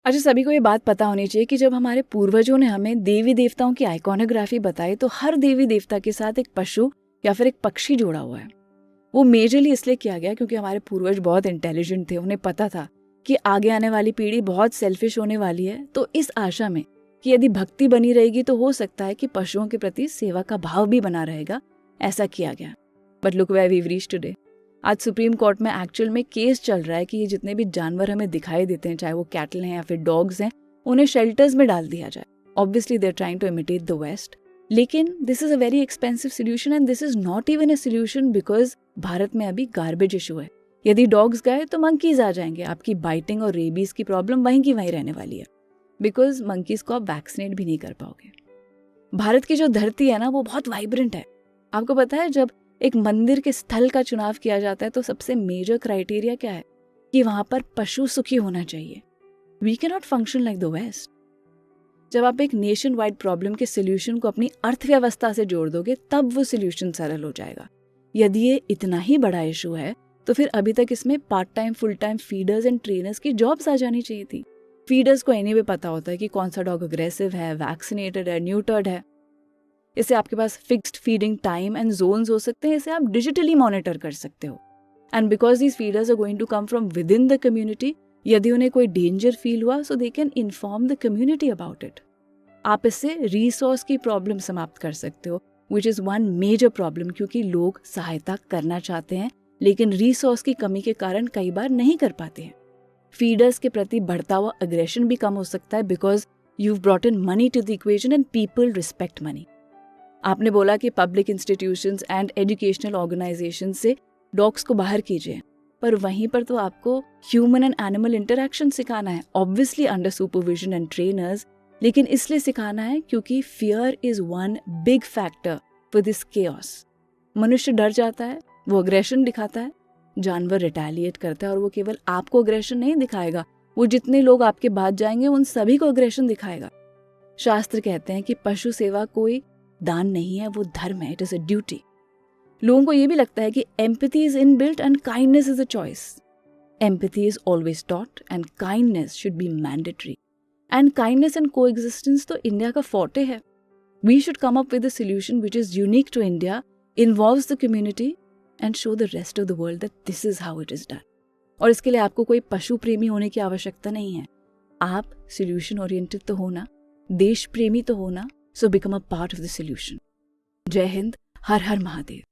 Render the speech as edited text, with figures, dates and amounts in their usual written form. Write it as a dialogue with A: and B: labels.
A: अच्छा, सभी को ये बात पता होनी चाहिए कि जब हमारे पूर्वजों ने हमें देवी देवताओं की आइकॉनोग्राफी बताई तो हर देवी देवता के साथ एक पशु या फिर एक पक्षी जोड़ा हुआ है। वो मेजरली इसलिए किया गया क्योंकि हमारे पूर्वज बहुत इंटेलिजेंट थे। उन्हें पता था कि आगे आने वाली पीढ़ी बहुत सेल्फिश होने वाली है, तो इस आशा में कि यदि भक्ति बनी रहेगी तो हो सकता है कि पशुओं के प्रति सेवा का भाव भी बना रहेगा, ऐसा किया गया। But look where we've reached today. आज सुप्रीम कोर्ट में एक्चुअल में केस चल रहा है कि ये जितने भी जानवर हमें दिखाई देते हैं, चाहे वो कैटल हैं या फिर डॉग्स हैं, उन्हें शेल्टर्स में डाल दिया जाए। Obviously they are trying to imitate the West, लेकिन this is a very expensive solution and this is not even a solution because Bharat में अभी गार्बेज इशू है। यदि डॉग्स गए तो मंकीज आ जाएंगे, आपकी बाइटिंग और रेबीज की प्रॉब्लम वहीं की वहीं रहने वाली है, बिकॉज मंकीज को आप वैक्सीनेट भी नहीं कर पाओगे। भारत की जो धरती है ना, वो बहुत वाइब्रेंट है। आपको पता है, जब एक मंदिर के स्थल का चुनाव किया जाता है तो सबसे मेजर क्राइटेरिया क्या है कि वहां पर पशु सुखी होना चाहिए। We can not function like the west. जब आप एक नेशन वाइड प्रॉब्लम के सोल्यूशन को अपनी अर्थव्यवस्था से जोड़ दोगे तब वो सोल्यूशन सरल हो जाएगा। यदि ये इतना ही बड़ा इशू है तो फिर अभी तक इसमें part time full time feeders and trainers की जॉब्स आ जानी चाहिए थी। फीडर्स को एनीवे पता होता है कि कौन सा डॉग अग्रेसिव है, वैक्सीनेटेड है, न्यूटर्ड है। इससे आपके पास fixed feeding time and zones हो सकते हैं, इसे आप डिजिटली मॉनिटर कर सकते हो। And because these feeders are going to come from within the community, यदि उन्हें कोई डेंजर फील हुआ so they can inform the community about it. आप इससे रिसोर्स की प्रॉब्लम समाप्त कर सकते हो, which is one major problem, क्योंकि लोग सहायता करना चाहते हैं लेकिन रिसोर्स की कमी के कारण कई बार नहीं कर पाते हैं। फीडर्स के प्रति बढ़ता हुआ अग्रेशन भी कम हो सकता है because you brought in money to the equation and people respect money. आपने बोला कि public institutions and educational organisation से डॉग्स को बाहर कीजिए, पर वहीं पर तो आपको ह्यूमन एंड एनिमल इंटरेक्शन सिखाना है, obviously under supervision and trainers. लेकिन इसलिए सिखाना है क्योंकि fear is one big factor for this chaos. मनुष्य डर जाता है, वो अग्रेशन दिखाता है, जानवर रिटेलिएट करता है और वो केवल आपको अग्रेशन नहीं दिखाएगा, वो जितने लोग आपके बाद जाएंगे उन सभी को अग्रेशन दिखाएगा। शास्त्र कहते हैं कि पशु सेवा कोई दान नहीं है, वो धर्म है, इट इज अ ड्यूटी। लोगों को ये भी लगता है कि empathy is inbuilt and kindness is a choice. Empathy is always taught and kindness should be mandatory. And kindness and coexistence तो इंडिया का फोर्टे है। We should come up with a solution which is unique to India, involves the community and show the rest of the world that this is how it is done. और इसके लिए आपको कोई पशु प्रेमी होने की आवश्यकता नहीं है। आप सॉल्यूशन ओरिएंटेड तो होना, देश प्रेमी तो होना, so become a part of the solution. जय हिंद, हर हर महादेव।